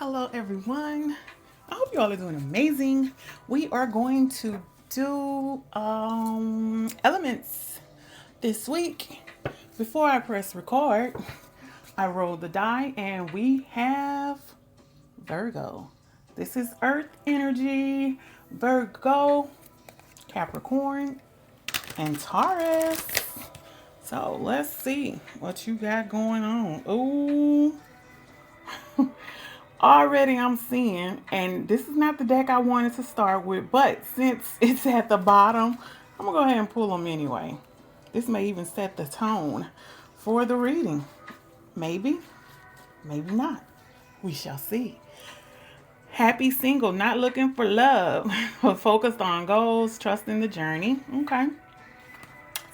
Hello, everyone. I hope you all are doing amazing. We are going to do elements this week. Before I press record, I rolled the die and we have Virgo. This is Earth energy, Virgo, Capricorn, and Taurus. So let's see what you got going on. Ooh. Already I'm seeing, and this is not the deck I wanted to start with, but since it's at the bottom, I'm gonna go ahead and pull them anyway. This may even set the tone for the reading. Maybe, maybe not. We shall see. Happy single, not looking for love, but focused on goals, trusting the journey. Okay.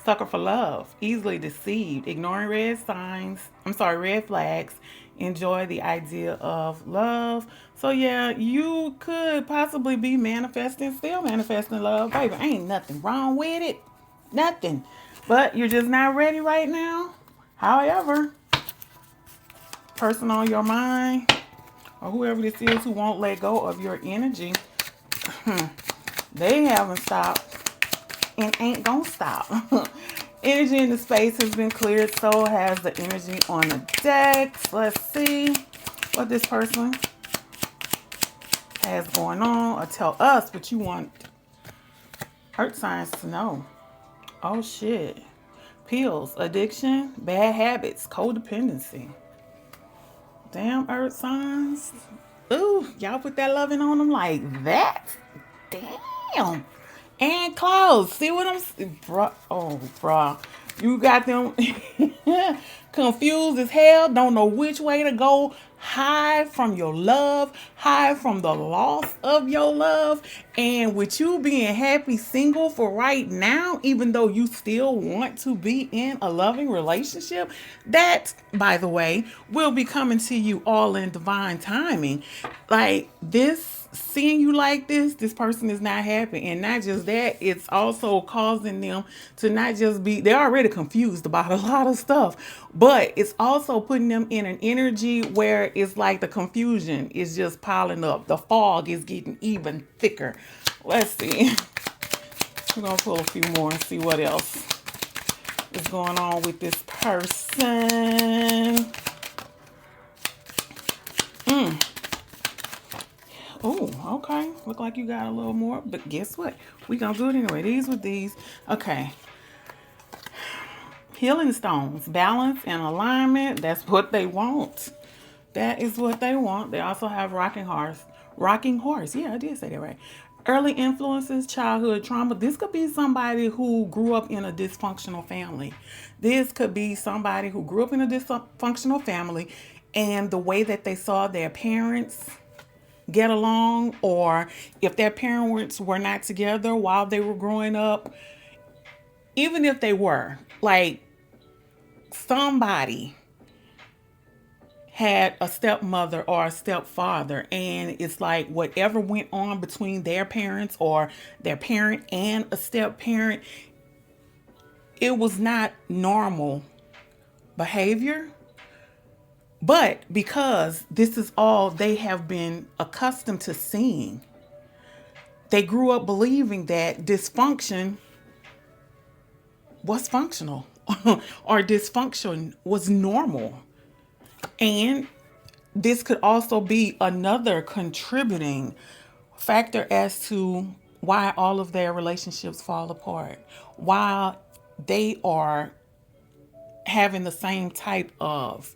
Sucker for love, easily deceived, ignoring red flags, enjoy the idea of love. So yeah, you could possibly be still manifesting love, baby. Ain't nothing wrong with it. Nothing. But you're just not ready right now. However, person on your mind or whoever this is who won't let go of your energy, they haven't stopped and ain't gonna stop. Energy in the space has been cleared, so has the energy on the decks. Let's see what this person has going on, or tell us what you want earth signs to know. Oh shit. Pills, addiction, bad habits, codependency. Damn, earth signs. Ooh, y'all put that loving on them like that? Damn. And clothes. See what I'm bruh. Oh, bruh. You got them confused as hell. Don't know which way to go. Hide from your love. Hide from the loss of your love. And with you being happy single for right now, even though you still want to be in a loving relationship, that, by the way, will be coming to you all in divine timing. Like this, seeing you like this person is not happy. And not just that, it's also causing them to not just be, they're already confused about a lot of stuff, but it's also putting them in an energy where it's like the confusion is just piling up. The fog is getting even thicker. Let's see. We're going to pull a few more and see what else is going on with this person. Oh, okay. Look like you got a little more, but guess what? We gonna do it anyway. These with these. Okay. Healing stones, balance and alignment. That's what they want. That is what they want. They also have rocking horse. Rocking horse. Yeah, I did say that right. Early influences, childhood trauma. This could be somebody who grew up in a dysfunctional family. This could be somebody who grew up in a dysfunctional family, and the way that they saw their parents get along, or if their parents were not together while they were growing up, even if they were, like, somebody had a stepmother or a stepfather, and it's like whatever went on between their parents or their parent and a step parent, it was not normal behavior. But because this is all they have been accustomed to seeing, they grew up believing that dysfunction was functional or dysfunction was normal. And this could also be another contributing factor as to why all of their relationships fall apart, why they are having the same type of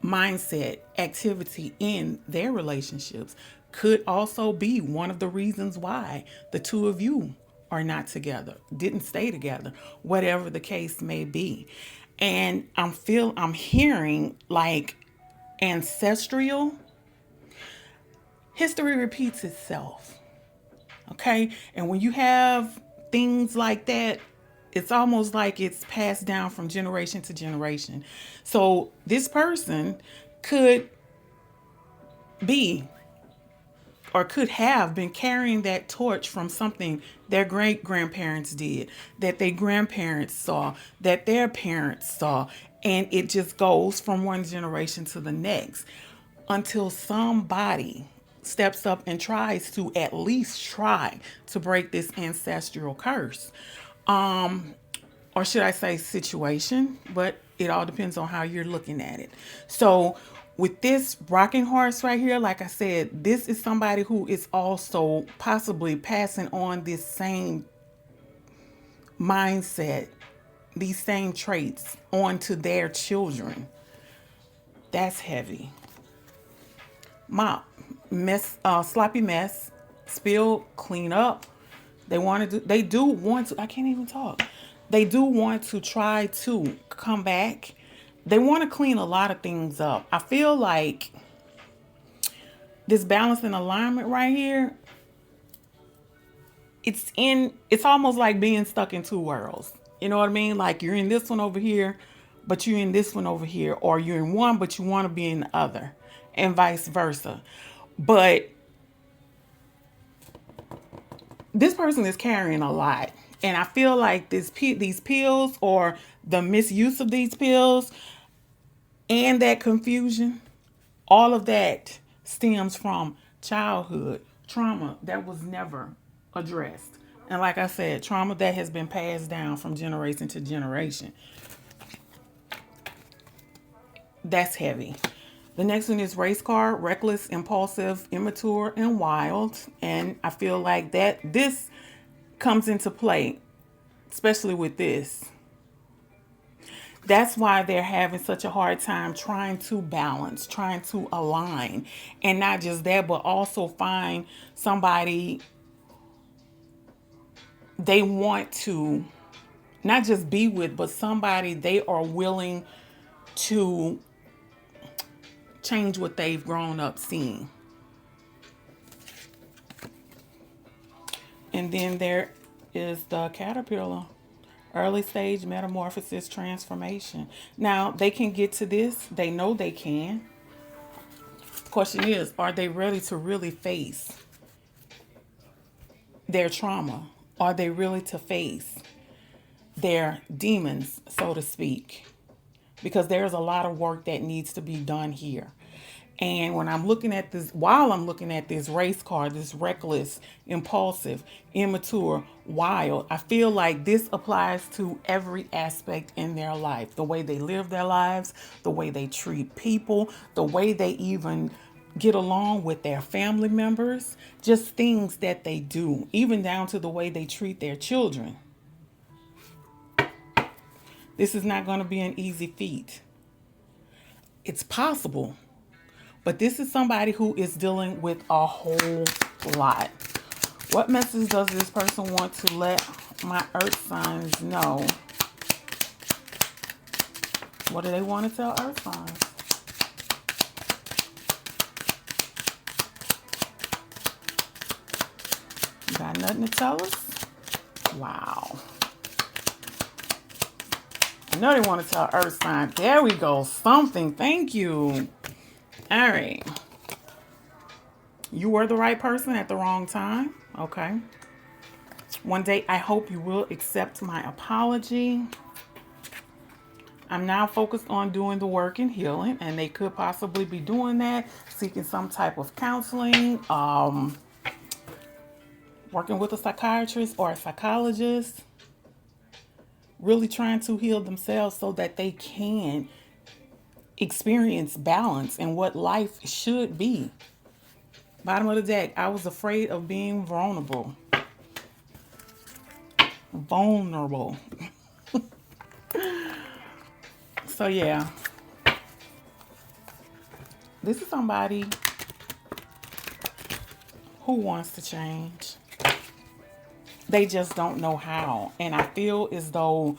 mindset activity in their relationships. Could also be one of the reasons why the two of you are not together, didn't stay together, whatever the case may be. And I'm hearing like ancestral history repeats itself. Okay? And when you have things like that, it's almost like it's passed down from generation to generation. So this person could be or could have been carrying that torch from something their great grandparents did, that their grandparents saw, that their parents saw, and it just goes from one generation to the next. until somebody steps up and tries to at least try to break this ancestral curse. Or should I say situation, but it all depends on how you're looking at it. So with this rocking horse right here, like I said, this is somebody who is also possibly passing on this same mindset, these same traits onto their children. That's heavy. Mop, mess, sloppy mess, spill, clean up. They do want to, I can't even talk. They do want to try to come back. They want to clean a lot of things up. I feel like this balance and alignment right here, it's almost like being stuck in two worlds. You know what I mean? Like you're in this one over here, but you're in this one over here, or you're in one, but you want to be in the other, and vice versa. But this person is carrying a lot. And I feel like these pills, or the misuse of these pills, and that confusion, all of that stems from childhood trauma that was never addressed. And like I said, trauma that has been passed down from generation to generation. That's heavy. The next one is race car, reckless, impulsive, immature, and wild. And I feel like this comes into play, especially with this. That's why they're having such a hard time trying to balance, trying to align. And not just that, but also find somebody they want to not just be with, but somebody they are willing to change what they've grown up seeing. And then there is the caterpillar, early stage metamorphosis transformation. Now, they can get to this. They know they can. Question is, are they ready to really face their trauma? Are they really to face their demons, so to speak? Because there's a lot of work that needs to be done here. And when I'm looking at this, while I'm looking at this race card, this reckless, impulsive, immature, wild, I feel like this applies to every aspect in their life. The way they live their lives, the way they treat people, the way they even get along with their family members, just things that they do, even down to the way they treat their children. This is not going to be an easy feat. It's possible. But this is somebody who is dealing with a whole lot. What message does this person want to let my earth signs know? What do they want to tell earth signs? You got nothing to tell us? Wow. I know they want to tell earth signs. There we go. Something. Thank you. All right. You were the right person at the wrong time. Okay. One day, I hope you will accept my apology. I'm now focused on doing the work and healing, and they could possibly be doing that, seeking some type of counseling, working with a psychiatrist or a psychologist, really trying to heal themselves so that they can experience balance and what life should be. Bottom of the deck, I was afraid of being vulnerable. Vulnerable. So yeah, this is somebody who wants to change. They just don't know how. And I feel as though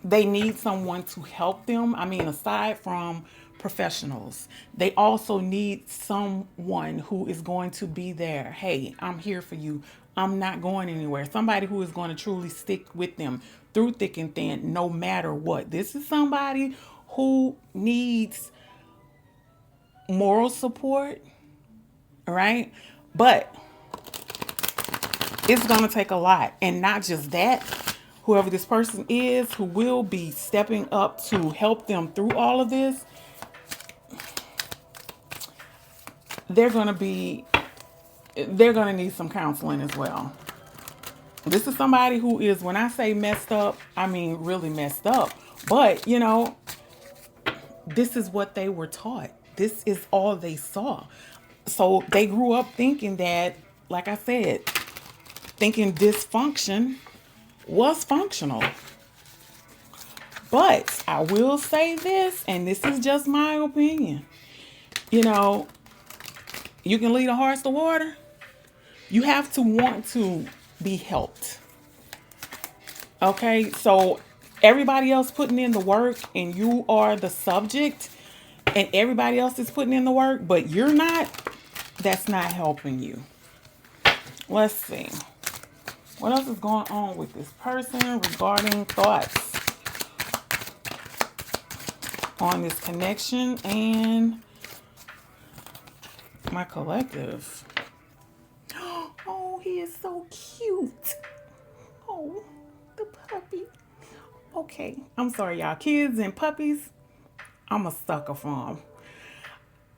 they need someone to help them. I mean, aside from professionals, they also need someone who is going to be there. Hey, I'm here for you. I'm not going anywhere. Somebody who is going to truly stick with them through thick and thin, no matter what. This is somebody who needs moral support, right? But it's going to take a lot. And not just that, whoever this person is who will be stepping up to help them through all of this, they're going to be, they're going to need some counseling as well. This is somebody who is, when I say messed up, I mean really messed up. But, you know, this is what they were taught. This is all they saw. So they grew up thinking that, like I said, thinking dysfunction was functional. But I will say this, and this is just my opinion. You know, you can lead a horse to water. You have to want to be helped. Okay, so everybody else putting in the work and you are the subject and everybody else is putting in the work, but you're not, that's not helping you. Let's see. What else is going on with this person regarding thoughts on this connection and my collective? Oh, he is so cute. Oh, the puppy. Okay, I'm sorry, y'all. Kids and puppies, I'm a sucker for them.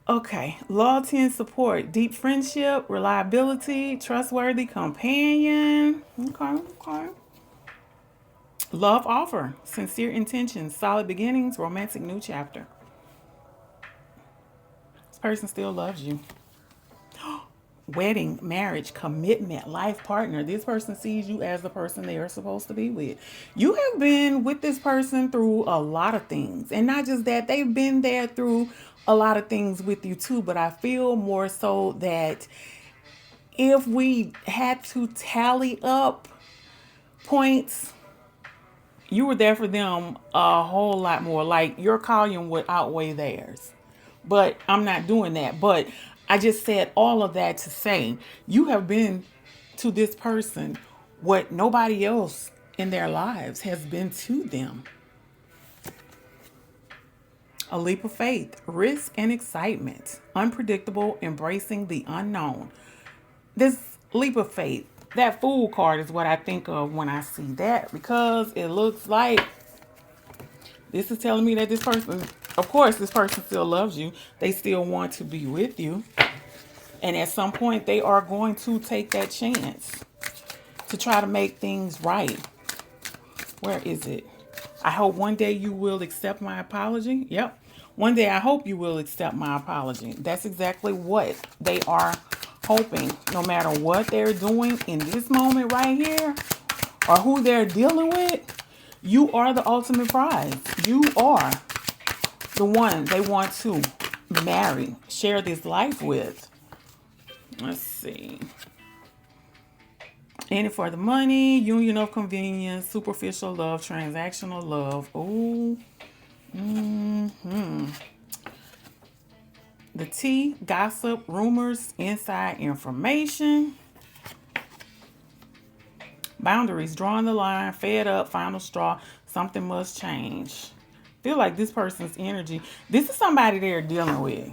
Okay, loyalty and support, deep friendship, reliability, trustworthy companion. Okay. Love offer, sincere intentions, solid beginnings, romantic new chapter. This person still loves you. Wedding, marriage, commitment, life partner. This person sees you as the person they are supposed to be with. You have been with this person through a lot of things. And not just that, they've been there through a lot of things with you too. But I feel more so that if we had to tally up points, you were there for them a whole lot more. Like your column would outweigh theirs. But I'm not doing that. But I just said all of that to say you have been to this person what nobody else in their lives has been to them. A leap of faith, risk and excitement, unpredictable, embracing the unknown. This leap of faith, that Fool card is what I think of when I see that, because it looks like this is telling me that this person, of course, this person still loves you. They still want to be with you. And at some point, they are going to take that chance to try to make things right. Where is it? I hope one day you will accept my apology. Yep. One day I hope you will accept my apology. That's exactly what they are hoping. No matter what they're doing in this moment right here or who they're dealing with, you are the ultimate prize. You are the one they want to marry, share this life with. Let's see. In it for the money, union of convenience, superficial love, transactional love. Oh, the tea, gossip, rumors, inside information. Boundaries, drawing the line, fed up, final straw. Something must change. Feel like this person's energy. This is somebody they're dealing with.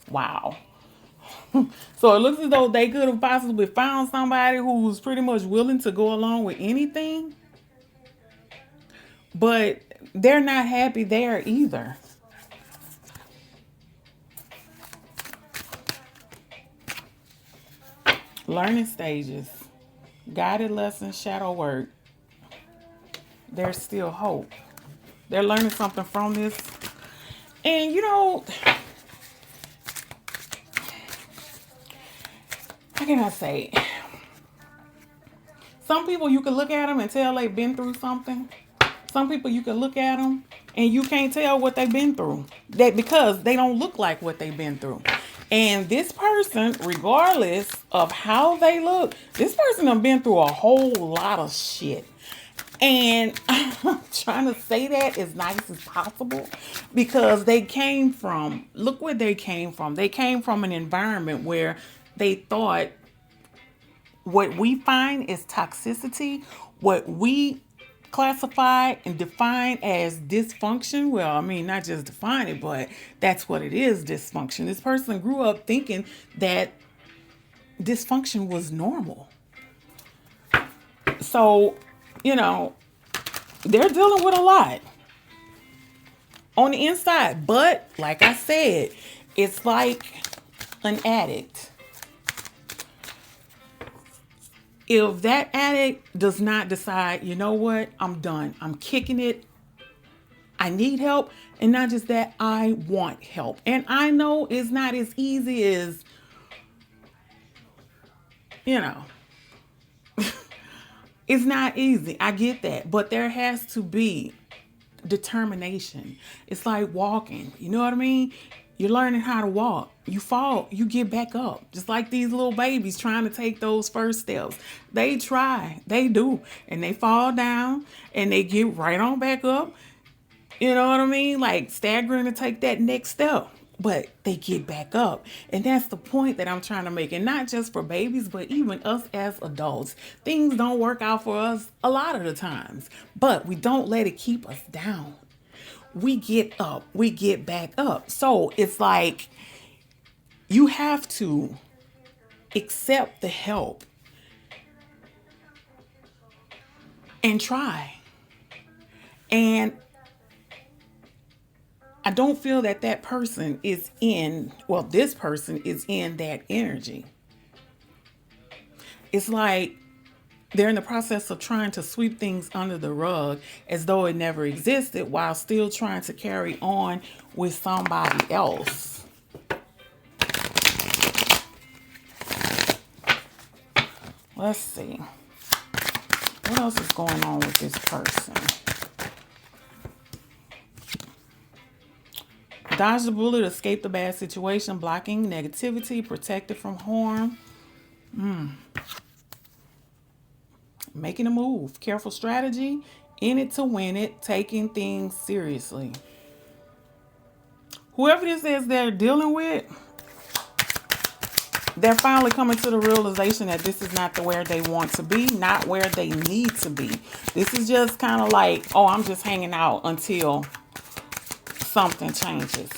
Wow. So it looks as though they could have possibly found somebody who's pretty much willing to go along with anything. But they're not happy there either. Learning stages, guided lessons, shadow work. There's still hope. They're learning something from this. And you know, how can I say? Some people you can look at them and tell they've been through something. Some people you can look at them and you can't tell what they've been through. That because they don't look like what they've been through. And this person, regardless of how they look, this person have been through a whole lot of shit. And I'm trying to say that as nice as possible because they came from, look where they came from. They came from an environment where they thought what we find is toxicity, what we classify and define as dysfunction. Well, I mean, not just define it, but that's what it is, dysfunction. This person grew up thinking that dysfunction was normal. So, you know, they're dealing with a lot on the inside. But like I said, it's like an addict. If that addict does not decide, you know what, I'm done, I'm kicking it, I need help, and not just that, I want help. And I know it's not as easy as, you know, it's not easy. I get that. But there has to be determination. It's like walking. You know what I mean? You're learning how to walk. You fall, you get back up. Just like these little babies trying to take those first steps. They try, they do, and they fall down and they get right on back up. You know what I mean? Like staggering to take that next step. But they get back up. And that's the point that I'm trying to make. And not just for babies, but even us as adults. Things don't work out for us a lot of the times. But we don't let it keep us down. We get up, we get back up. So it's like you have to accept the help and try. And I don't feel that that person is in, well, this person is in that energy. It's like they're in the process of trying to sweep things under the rug as though it never existed while still trying to carry on with somebody else. Let's see. What else is going on with this person? Dodge the bullet, escape the bad situation, blocking negativity, protected from harm. Making a move, careful strategy, in it to win it, taking things seriously. Whoever this is they're dealing with, they're finally coming to the realization that this is not the where they want to be, not where they need to be. This is just kind of like, oh, I'm just hanging out until something changes.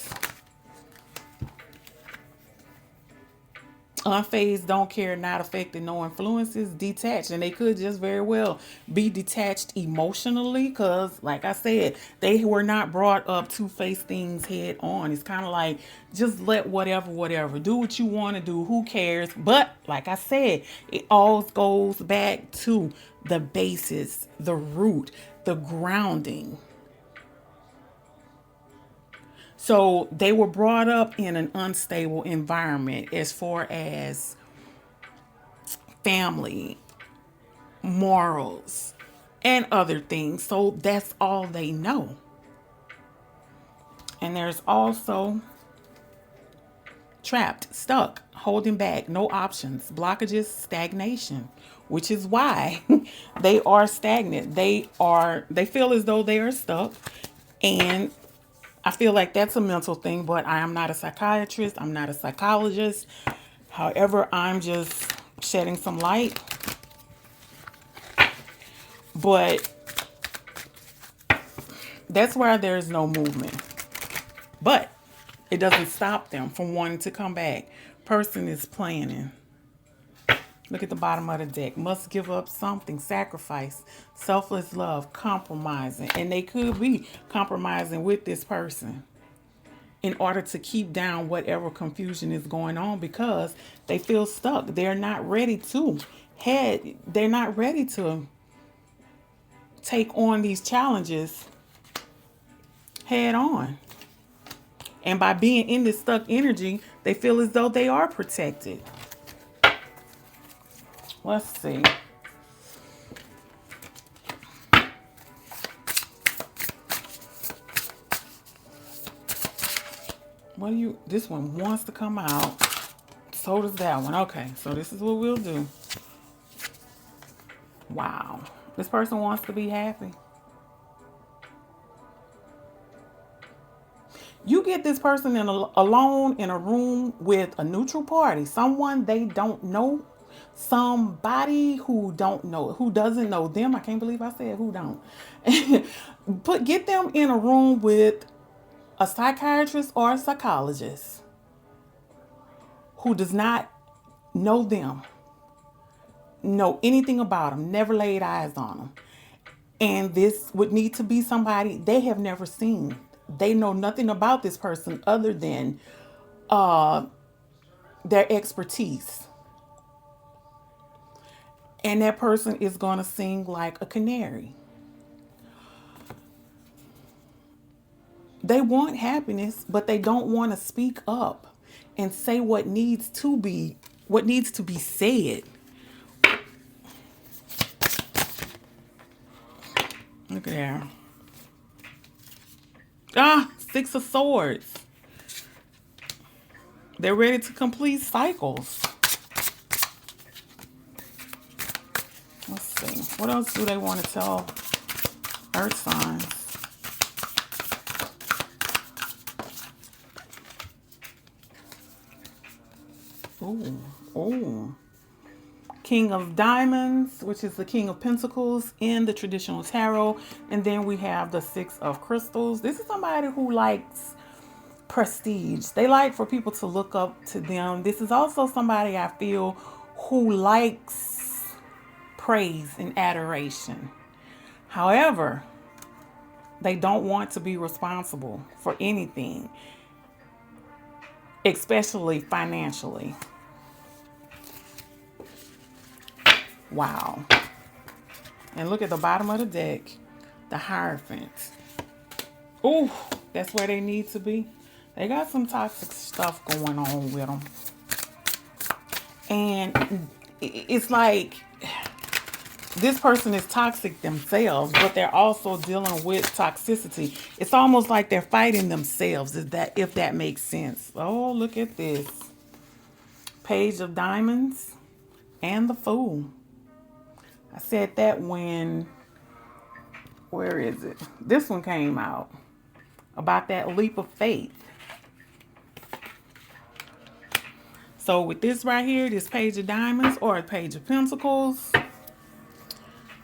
Unfazed, don't care, not affected, no influences, detached. And they could just very well be detached emotionally because, like I said, they were not brought up to face things head on. It's kind of like, just let whatever, do what you want to do. Who cares? But, like I said, it all goes back to the basis, the root, the grounding. So they were brought up in an unstable environment as far as family, morals, and other things. So that's all they know. And there's also trapped, stuck, holding back, no options, blockages, stagnation, which is why they are stagnant. They feel as though they are stuck, and I feel like that's a mental thing, but I am not a psychiatrist. I'm not a psychologist. However, I'm just shedding some light. But that's where there's no movement. But it doesn't stop them from wanting to come back. Person is planning. Look at the bottom of the deck. Must give up something, sacrifice, selfless love, compromising. And they could be compromising with this person in order to keep down whatever confusion is going on because they feel stuck. They're not ready to they're not ready to take on these challenges head on. And by being in this stuck energy, they feel as though they are protected. Let's see. This one wants to come out. So does that one. Okay, so this is what we'll do. Wow. This person wants to be happy. You get this person alone in a room with a neutral party, someone they don't know, somebody who doesn't know them. I can't believe I said who don't. Get them in a room with a psychiatrist or a psychologist who does not know them, know anything about them, never laid eyes on them. And this would need to be somebody they have never seen. They know nothing about this person other than their expertise. And that person is going to sing like a canary. They want happiness, but they don't want to speak up and say what needs to be said. Look at there. Ah, Six of Swords. They're ready to complete cycles. Let's see. What else do they want to tell Earth signs? Ooh, ooh. King of Diamonds, which is the King of Pentacles in the traditional tarot. And then we have the Six of Crystals. This is somebody who likes prestige. They like for people to look up to them. This is also somebody I feel who likes praise and adoration. However, they don't want to be responsible for anything, especially financially. Wow. And look at the bottom of the deck, the Hierophant. Ooh, that's where they need to be. They got some toxic stuff going on with them. And it's like this person is toxic themselves, but they're also dealing with toxicity. It's almost like they're fighting themselves, if that makes sense. Oh, look at this. Page of Diamonds and the Fool. I said that when, where is it? This one came out about that leap of faith. So with this right here, this Page of Diamonds or a Page of Pentacles,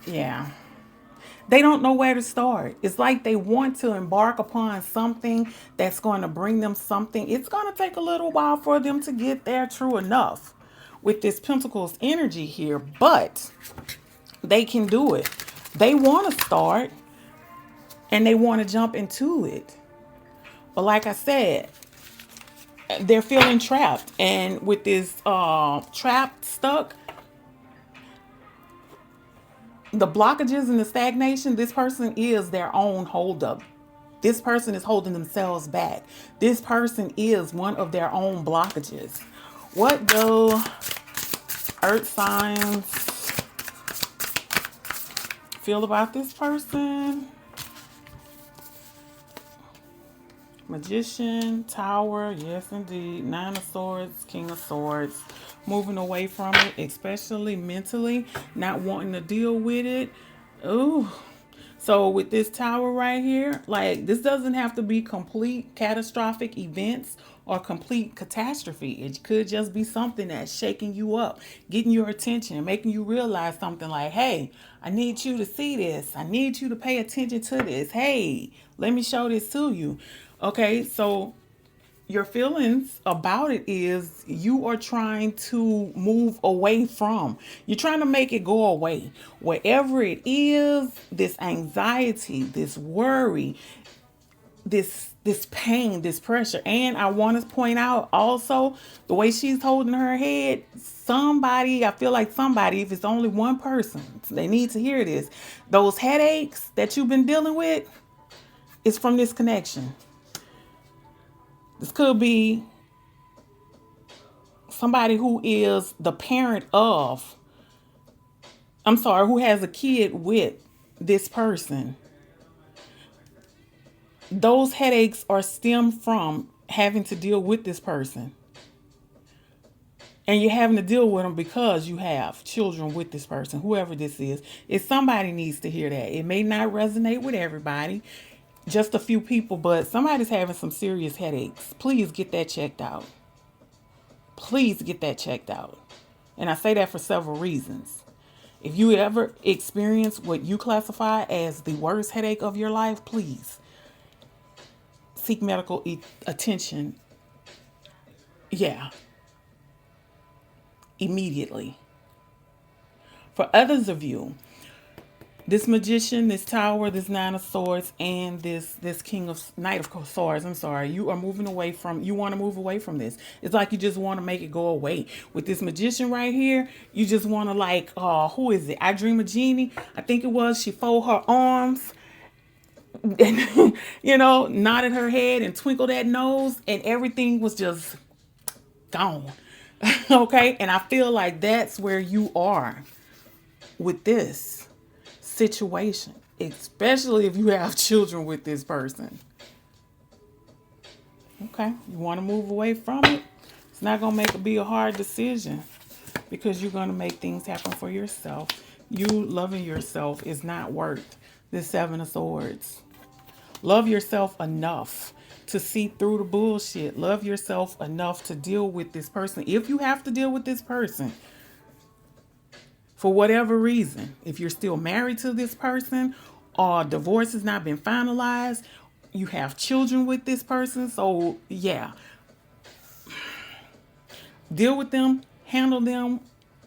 yeah, they don't know where to start. It's like they want to embark upon something that's going to bring them something. It's going to take a little while for them to get there, true enough, with this Pentacles energy here, but they can do it. They want to start and they want to jump into it. But like I said, they're feeling trapped. And with this trapped, stuck, the blockages and the stagnation, this person is their own holdup. This person is holding themselves back. This person is one of their own blockages. What do Earth signs feel about this person? Magician, Tower, yes indeed. Nine of Swords, King of Swords. Moving away from it, especially mentally, not wanting to deal with it. Ooh. So with this Tower right here, like this doesn't have to be complete catastrophic events or complete catastrophe. It could just be something that's shaking you up, getting your attention, making you realize something like, hey, I need you to see this. I need you to pay attention to this. Hey, let me show this to you. Okay, so your feelings about it is you are trying to move away from. You're trying to make it go away. Wherever it is, this anxiety, this worry, this pain, this pressure. And I want to point out also the way she's holding her head, somebody, I feel like somebody, if it's only one person, they need to hear this. Those headaches that you've been dealing with is from this connection. This could be somebody who is the parent of, who has a kid with this person. Those headaches are stemmed from having to deal with this person. And you're having to deal with them because you have children with this person, whoever this is. If somebody needs to hear that. It may not resonate with everybody, just a few people, but somebody's having some serious headaches. Please get that checked out. Please get that checked out. And I say that for several reasons. If you ever experience what you classify as the worst headache of your life, please seek medical attention. Yeah. Immediately. For others of you, This magician, this tower, this nine of swords, and this king of knight of swords. I'm sorry. You are moving away from. You want to move away from this. It's like you just want to make it go away. With this magician right here, you just want to like. Who is it? I Dream a Genie. I think it was. She fold her arms and nodded her head and twinkled that nose, and everything was just gone. Okay, and I feel like that's where you are with this situation, especially if you have children with this person. Okay, you want to move away from it. It's not going to be a hard decision because you're going to make things happen for yourself. You loving yourself is not worth the Seven of Swords. Love yourself enough to see through the bullshit. Love yourself enough to deal with this person. If you have to deal with this person, for whatever reason, if you're still married to this person or divorce has not been finalized, you have children with this person. So, yeah, deal with them, handle them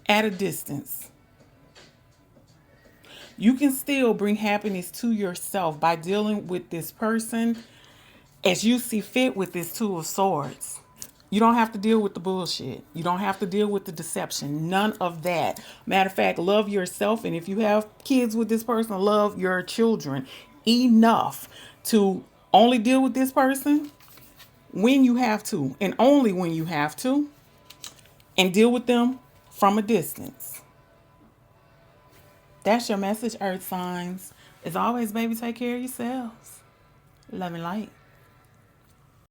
at a distance. You can still bring happiness to yourself by dealing with this person as you see fit with this Two of Swords. You don't have to deal with the bullshit. You don't have to deal with the deception. None of that. Matter of fact, love yourself. And if you have kids with this person, love your children enough to only deal with this person when you have to, and only when you have to, and deal with them from a distance. That's your message, Earth signs. As always, baby, take care of yourselves. Love and light.